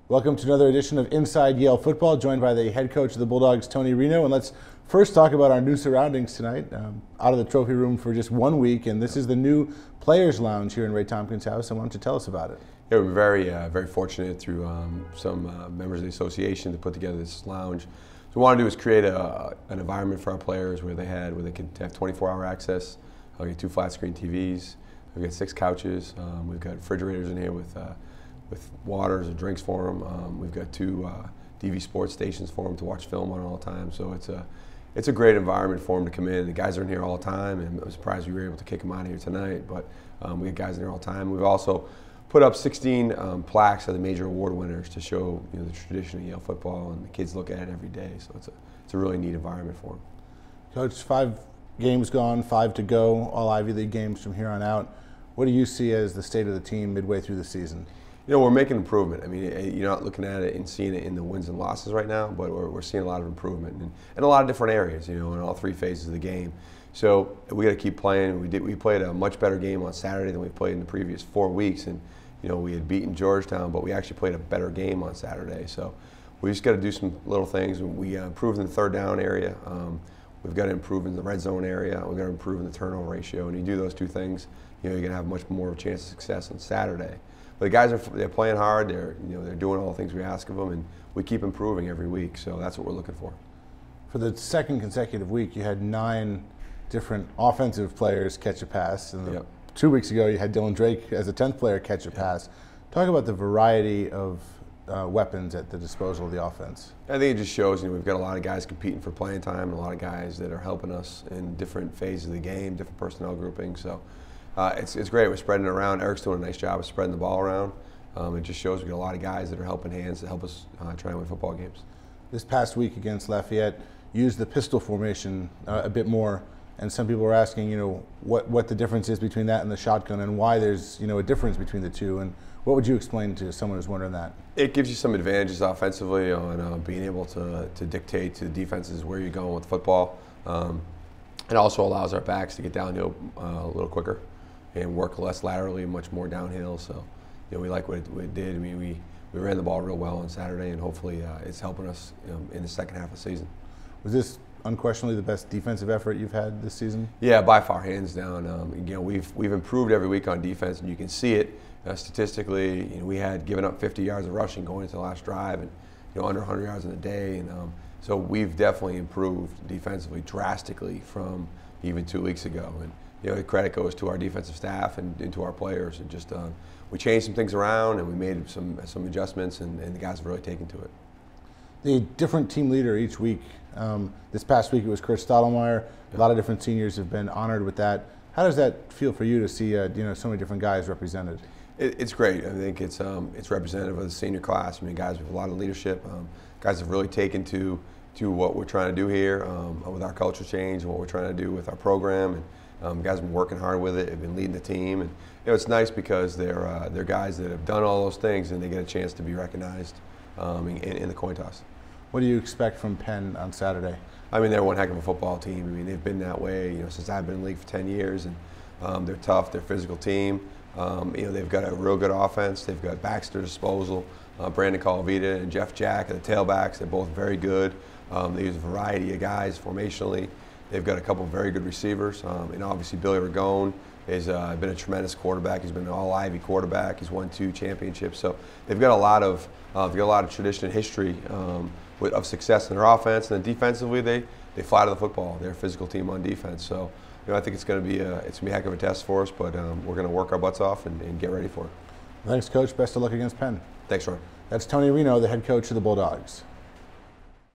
Welcome to another edition of Inside Yale Football, joined by the head coach of the Bulldogs, Tony Reno. And let's first talk about our new surroundings tonight. Out of the trophy room for just 1 week, and this is the new Players Lounge here in Ray Tompkins' house. And why don't you tell us about it? Yeah, we're very fortunate through some members of the association to put together this lounge. So what we want to do is create an environment for our players where they could have 24-hour access. We get 2 flat-screen TVs. We've got 6 couches. We've got refrigerators in here with waters and drinks for them. We've got 2 DV sports stations for them to watch film on all the time. So it's a great environment for them to come in. The guys are in here all the time, and I'm surprised we were able to kick them out of here tonight. But we have guys in here all the time. We've also put up 16 plaques of the major award winners to show the tradition of Yale football, and the kids look at it every day. So it's a really neat environment for them. Coach, 5 games gone, 5 to go, all Ivy League games from here on out. What do you see as the state of the team midway through the season? We're making improvement. I mean, you're not looking at it and seeing it in the wins and losses right now, but we're seeing a lot of improvement in a lot of different areas, in all 3 phases of the game. So we got to keep playing. We played a much better game on Saturday than we played in the previous 4 weeks, and we had beaten Georgetown, but we actually played a better game on Saturday. So we just got to do some little things. We improved in the 3rd down area. We've got to improve in the red zone area. We've got to improve in the turnover ratio. And you do those 2 things, you're going to have much more of a chance of success on Saturday. But the guys they're playing hard. They're doing all the things we ask of them, and we keep improving every week. So that's what we're looking for. For the 2nd consecutive week, you had 9 different offensive players catch a pass, and 2 weeks ago you had Dylan Drake as a 10th player catch a pass. Talk about the variety of weapons at the disposal of the offense. I think it just shows we've got a lot of guys competing for playing time, and a lot of guys that are helping us in different phases of the game, different personnel groupings. So. It's great. We're spreading it around. Eric's doing a nice job of spreading the ball around. It just shows we got a lot of guys that are helping hands to help us try and win football games. This past week against Lafayette, used the pistol formation a bit more, and some people were asking, what the difference is between that and the shotgun, and why there's a difference between the 2. And what would you explain to someone who's wondering that? It gives you some advantages offensively on being able to dictate to the defenses where you're going with football. It also allows our backs to get downhill a little quicker and work less laterally, much more downhill. So, we like what it did. I mean, we ran the ball real well on Saturday, and hopefully it's helping us in the second half of the season. Was this unquestionably the best defensive effort you've had this season? Yeah, by far, hands down. We've improved every week on defense, and you can see it statistically. We had given up 50 yards of rushing going into the last drive, and under 100 yards in a day, and so we've definitely improved defensively drastically from even 2 weeks ago. And the credit goes to our defensive staff and to our players. And just we changed some things around, and we made some adjustments, and the guys have really taken to it. The different team leader each week. This past week it was Kurt Stottlemyre. A lot of different seniors have been honored with that. How does that feel for you to see so many different guys represented? It's great. I think it's representative of the senior class. I mean, guys with a lot of leadership. Guys have really taken to what we're trying to do here with our culture change and what we're trying to do with our program. And guys have been working hard with it, have been leading the team. And it's nice because they're guys that have done all those things, and they get a chance to be recognized in the coin toss. What do you expect from Penn on Saturday? I mean, they're one heck of a football team. I mean, they've been that way since I've been in the league for 10 years. And they're tough, they're a physical team. They've got a real good offense. They've got Baxter disposal, Brandon Calavita and Jeff Jack at the tailbacks. They're both very good. They use a variety of guys formationally. They've got a couple of very good receivers, and obviously Billy Ragone has been a tremendous quarterback. He's been an all-Ivy quarterback. He's won 2 championships. So they've got a lot of tradition and history of success in their offense. And then defensively, they fly to the football. They're a physical team on defense. So I think it's going to be a heck of a test for us. But we're going to work our butts off and get ready for it. Thanks, Coach. Best of luck against Penn. Thanks, Ron. That's Tony Reno, the head coach of the Bulldogs.